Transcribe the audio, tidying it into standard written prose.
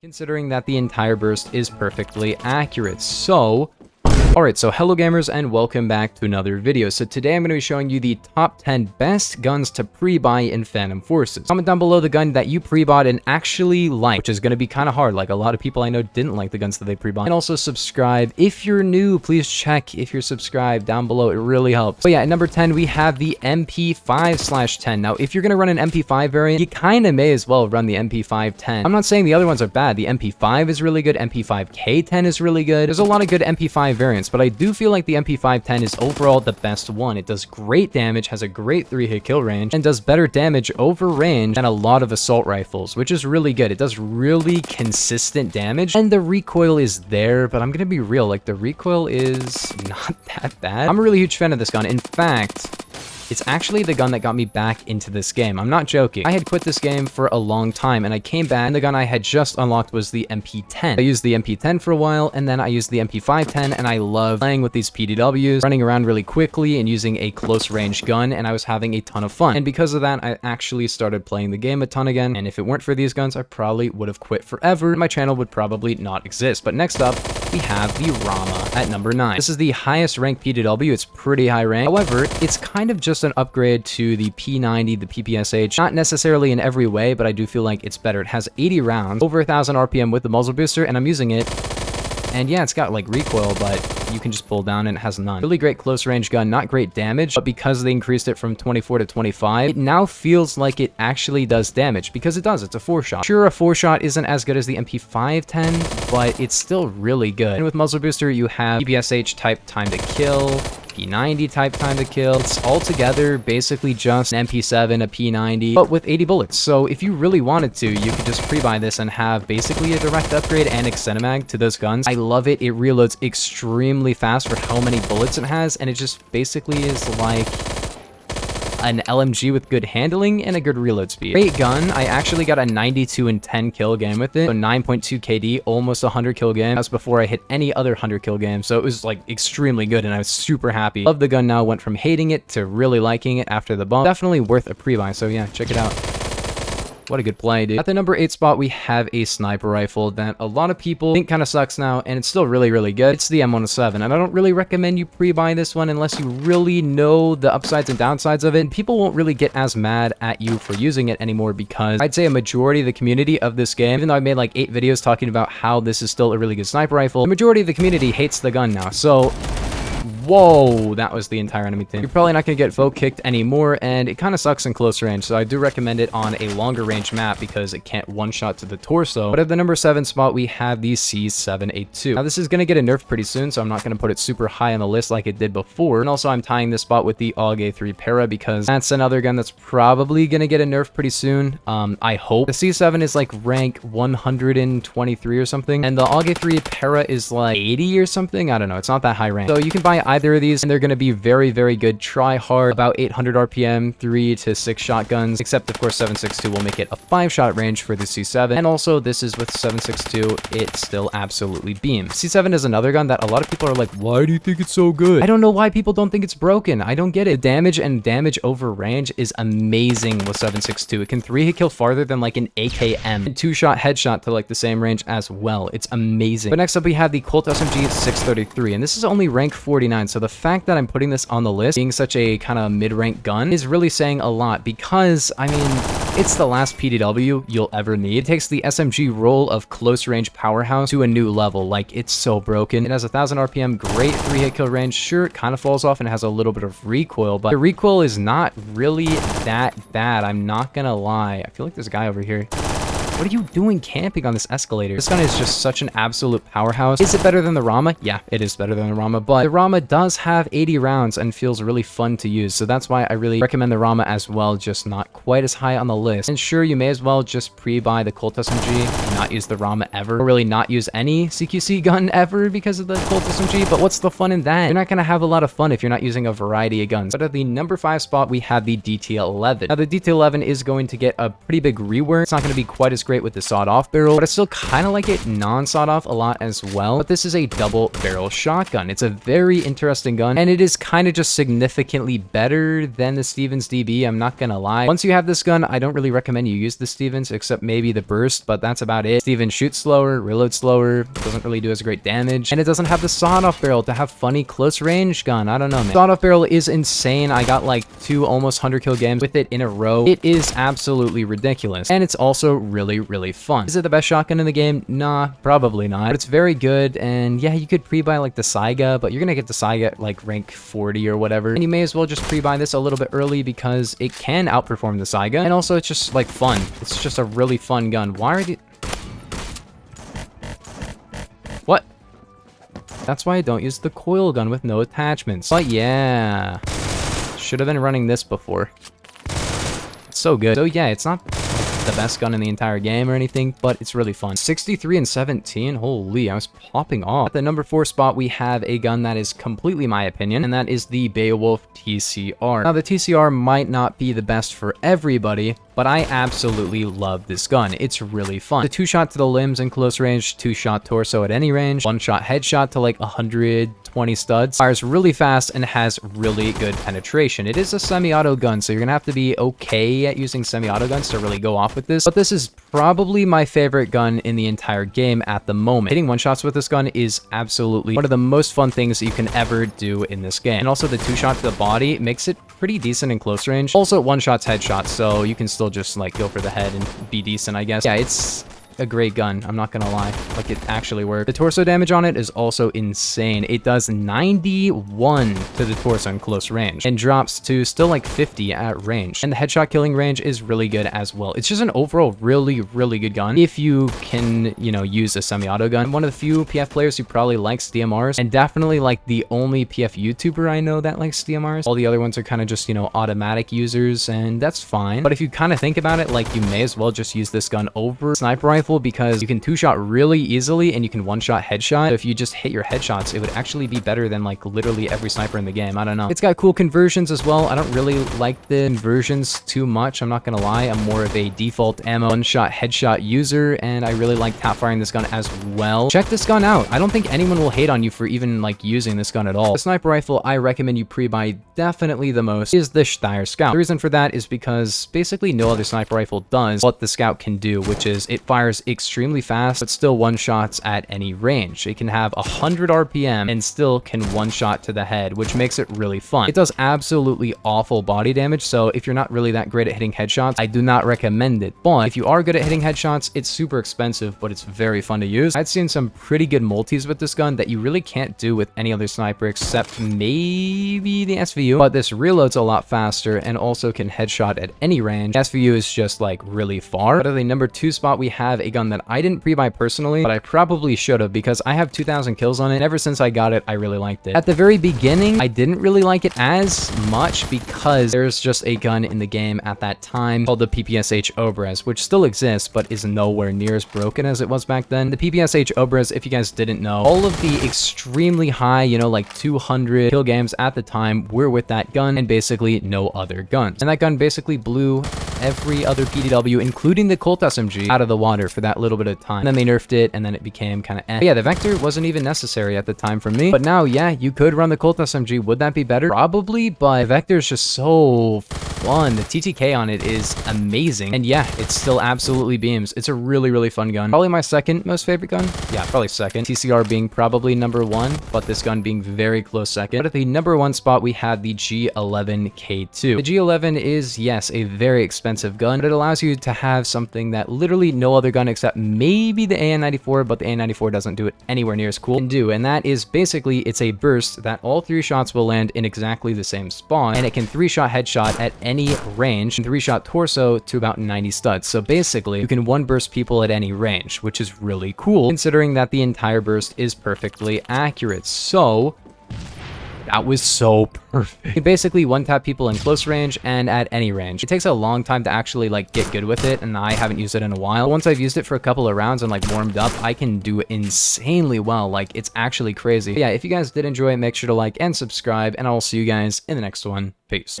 considering that the entire burst is perfectly accurate. So, alright, so hello gamers and welcome back to another video. So today I'm going to be showing you the top 10 best guns to pre-buy in Phantom Forces. Comment down below the gun that you pre-bought and actually like, which is going to be kind of hard. Like a lot of people I know didn't like the guns that they pre-bought. And also subscribe. If you're new, please check if you're subscribed down below. It really helps. But yeah, at number 10 we have the MP5/10. Now if you're going to run an MP5 variant, you kind of may as well run the MP5-10. I'm not saying the other ones are bad. The MP5 is really good. MP5 K10 is really good. There's a lot of good MP5 variants, but I do feel like the MP5-10 is overall the best one. It does great damage, has a great 3-hit kill range, and does better damage over range than a lot of assault rifles, which is really good. It does really consistent damage, and the recoil is there, but I'm gonna be real, like the recoil is not that bad. I'm a really huge fan of this gun. In fact, it's actually the gun that got me back into this game. I'm not joking. I had quit this game for a long time, and I came back, and the gun I had just unlocked was the MP10. I used the MP10 for a while, and then I used the MP5-10, and I love playing with these PDWs, running around really quickly, and using a close-range gun, and I was having a ton of fun. And because of that, I actually started playing the game a ton again, and if it weren't for these guns, I probably would have quit forever, and my channel would probably not exist. But next up, we have the Rama at number 9. This is the highest ranked PDW. It's pretty high rank. However, it's kind of just an upgrade to the P90, the PPSH. Not necessarily in every way, but I do feel like it's better. It has 80 rounds, over 1,000 RPM with the muzzle booster, and I'm using it. And yeah, it's got like recoil, but you can just pull down and it has none. Really great close range gun, not great damage, but because they increased it from 24 to 25, it now feels like it actually does damage, because it does. It's a 4-shot. Sure, a 4-shot isn't as good as the MP5-10, but it's still really good. And with muzzle booster, you have PPSH type time to kill, P90 type time to kill. It's altogether basically just an MP7, a P90, but with 80 bullets. So if you really wanted to, you could just pre-buy this and have basically a direct upgrade and Excenimag to those guns. I love it. It reloads extremely fast for how many bullets it has, and it just basically is like an LMG with good handling and a good reload speed. Great gun. I actually got a 92 and 10 kill game with it. So 9.2 KD, almost 100 kill game. That was before I hit any other 100 kill game. So it was like extremely good and I was super happy. Love the gun now. Went from hating it to really liking it after the bump. Definitely worth a pre-buy. So yeah, check it out. What a good play, dude. At the number 8 spot, we have a sniper rifle that a lot of people think kind of sucks now, and it's still really, really good. It's the M107, and I don't really recommend you pre-buy this one unless you really know the upsides and downsides of it. And people won't really get as mad at you for using it anymore, because I'd say a majority of the community of this game, even though I made like 8 videos talking about how this is still a really good sniper rifle, the majority of the community hates the gun now. So whoa, that was the entire enemy team. You're probably not going to get folk kicked anymore, and it kind of sucks in close range, so I do recommend it on a longer range map because it can't one-shot to the torso. But at the number 7 spot, we have the C782. Now, this is going to get a nerf pretty soon, so I'm not going to put it super high on the list like it did before. And also, I'm tying this spot with the AUG A3 Para because that's another gun that's probably going to get a nerf pretty soon. I hope. The C7 is like rank 123 or something, and the AUG A3 Para is like 80 or something. I don't know. It's not that high rank. So you can buy either of these, and they're going to be very, very good. Try hard, about 800 RPM, 3 to 6 shotguns, except of course 7.62 will make it a 5-shot range for the C7, and also this is with 7.62, it still absolutely beams. C7 is another gun that a lot of people are like, why do you think it's so good? I don't know why people don't think it's broken. I don't get it. Damage and damage over range is amazing with 7.62. It can 3-hit kill farther than like an AKM, and 2-shot headshot to like the same range as well. It's amazing. But next up we have the Colt SMG 633, and this is only rank 49, so the fact that I'm putting this on the list, being such a kind of mid-rank gun, is really saying a lot because, I mean, it's the last PDW you'll ever need. It takes the SMG role of close-range powerhouse to a new level. Like, it's so broken. It has 1,000 RPM, great 3-hit kill range. Sure, it kind of falls off and has a little bit of recoil, but the recoil is not really that bad. I'm not gonna lie. I feel like there's a guy over here. What are you doing camping on this escalator? This gun is just such an absolute powerhouse. Is it better than the Rama? Yeah, it is better than the Rama, but the Rama does have 80 rounds and feels really fun to use. So that's why I really recommend the Rama as well, just not quite as high on the list. And sure, you may as well just pre-buy the Colt SMG and not use the Rama ever, or really not use any CQC gun ever because of the Colt SMG, but what's the fun in that? You're not gonna have a lot of fun if you're not using a variety of guns. But at the number 5 spot, we have the DT11. Now, the DT11 is going to get a pretty big rework. It's not gonna be quite as great with the sawed-off barrel, but I still kind of like it non-sawed-off a lot as well. But this is a double barrel shotgun. It's a very interesting gun, and it is kind of just significantly better than the Stevens DB. I'm not gonna lie. Once you have this gun, I don't really recommend you use the Stevens, except maybe the burst, but that's about it. It even shoots slower, reloads slower, doesn't really do as great damage, and it doesn't have the sawed-off barrel to have funny close-range gun. I don't know, man. Sawed-off barrel is insane. I got like 2 almost 100-kill games with it in a row. It is absolutely ridiculous, and it's also really, really fun. Is it the best shotgun in the game? Nah, probably not. But it's very good, and yeah, you could pre-buy like the Saiga, but you're gonna get the Saiga at like rank 40 or whatever, and you may as well just pre-buy this a little bit early because it can outperform the Saiga, and also it's just like fun. It's just a really fun gun. Why are the... What? That's why I don't use the coil gun with no attachments. But yeah, should have been running this before. It's so good. So yeah, it's not the best gun in the entire game or anything, but it's really fun. 63 and 17, holy, I was popping off. At the number 4 spot, we have a gun that is completely my opinion, and that is the Beowulf TCR. Now, the TCR might not be the best for everybody, but I absolutely love this gun. It's really fun. The 2-shot to the limbs in close range, 2-shot torso at any range, 1-shot headshot to like 120 studs, fires really fast and has really good penetration. It is a semi-auto gun, so you're gonna have to be okay at using semi-auto guns to really go off with this, but this is probably my favorite gun in the entire game at the moment. Hitting 1-shots with this gun is absolutely one of the most fun things that you can ever do in this game. And also the 2-shot to the body makes it pretty decent in close range. Also 1-shots headshots, so you can still just like go for the head and be decent, I guess. Yeah, it's a great gun, I'm not gonna lie. Like, it actually works. The torso damage on it is also insane. It does 91 to the torso in close range and drops to still like 50 at range. And the headshot killing range is really good as well. It's just an overall really, really good gun if you can, you know, use a semi-auto gun. I'm one of the few PF players who probably likes DMRs, and definitely like the only PF YouTuber I know that likes DMRs. All the other ones are kind of just, you know, automatic users, and that's fine. But if you kind of think about it, like, you may as well just use this gun over sniper rifle, because you can 2-shot really easily and you can 1-shot headshot. So if you just hit your headshots, it would actually be better than like literally every sniper in the game. I don't know. It's got cool conversions as well. I don't really like the conversions too much, I'm not gonna lie. I'm more of a default ammo 1-shot headshot user, and I really like tap firing this gun as well. Check this gun out. I don't think anyone will hate on you for even like using this gun at all. The sniper rifle I recommend you pre-buy definitely the most is the Steyr Scout. The reason for that is because basically no other sniper rifle does what the Scout can do, which is it fires extremely fast, but still 1-shots at any range. It can have 100 RPM and still can 1-shot to the head, which makes it really fun. It does absolutely awful body damage, so if you're not really that great at hitting headshots, I do not recommend it. But if you are good at hitting headshots, it's super expensive, but it's very fun to use. I've seen some pretty good multis with this gun that you really can't do with any other sniper except maybe the SVU, but this reloads a lot faster and also can headshot at any range. SVU is just like really far. But at the number 2 spot, we have a gun that I didn't pre-buy personally, but I probably should have, because I have 2,000 kills on it, and ever since I got it, I really liked it. At the very beginning, I didn't really like it as much because there's just a gun in the game at that time called the PPSH Obraz, which still exists, but is nowhere near as broken as it was back then. The PPSH Obraz, if you guys didn't know, all of the extremely high, you know, like 200 kill games at the time were with that gun, and basically no other guns. And that gun basically blew every other PDW, including the Colt SMG, out of the water for that little bit of time. And then they nerfed it, and then it became kind of eh. But yeah, the Vector wasn't even necessary at the time for me. But now, yeah, you could run the Colt SMG. Would that be better? Probably, but the Vector is just so fun. The TTK on it is amazing. And yeah, it still absolutely beams. It's a really, really fun gun. Probably my second most favorite gun. Yeah, probably second. TCR being probably number 1, but this gun being very close second. But at the number 1 spot, we have the G11 K2. The G11 is, yes, a very expensive gun, but it allows you to have something that literally no other gun except maybe the AN94, but the AN94 doesn't do it anywhere near as cool, can do. And that is basically, it's a burst that all 3 shots will land in exactly the same spot, and it can 3-shot headshot at any range and 3-shot torso to about 90 studs. So basically, you can 1-burst people at any range, which is really cool considering that the entire burst is perfectly accurate. So that was so perfect. You can basically 1-tap people in close range and at any range. It takes a long time to actually like get good with it, and I haven't used it in a while. But once I've used it for a couple of rounds and like warmed up, I can do insanely well. Like, it's actually crazy. But yeah, if you guys did enjoy it, make sure to like and subscribe, and I'll see you guys in the next one. Peace.